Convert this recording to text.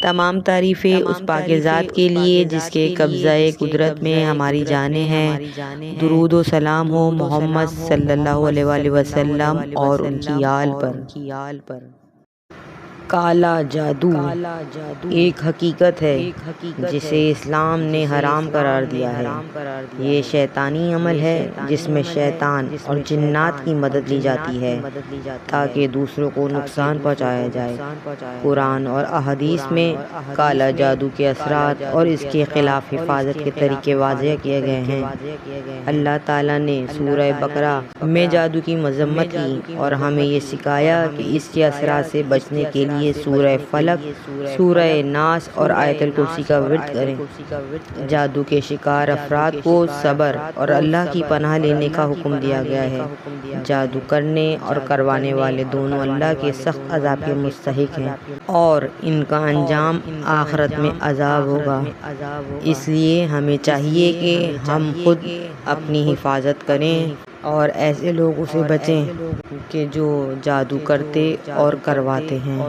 تمام تعریفیں اس پاک ذات کے لیے جس کے قبضہ قدرت میں ہماری جانیں ہیں۔ درود و سلام ہو محمد صلی اللہ علیہ وآلہ وسلم اور ان کی آل پر۔ کالا جادو ایک حقیقت ہے جسے اسلام نے حرام قرار دیا ہے۔ یہ شیطانی عمل ہے جس میں شیطان اور جنات کی مدد لی جاتی ہے تاکہ دوسروں کو نقصان پہنچایا جائے۔ قرآن اور احادیث میں کالا جادو کے اثرات اور اس کے خلاف حفاظت کے طریقے واضح کیے گئے ہیں۔ اللہ تعالیٰ نے سورہ بقرہ میں جادو کی مذمت کی اور ہمیں یہ سکھایا کہ اس کے اثرات سے بچنے کے لیے سورہ فلق، سورہ ناس اور آیت الکرسی کا ورد کریں۔ جادو کے شکار افراد کو صبر اور اللہ کی پناہ لینے کا حکم دیا گیا ہے۔ جادو کرنے اور کروانے والے دونوں اللہ کے سخت عذاب کے مستحق ہیں اور ان کا انجام آخرت میں عذاب ہوگا۔ اس لیے ہمیں چاہیے کہ ہم خود اپنی حفاظت کریں اور ایسے لوگوں سے بچیں کہ جو جادو کرتے اور کرواتے ہیں۔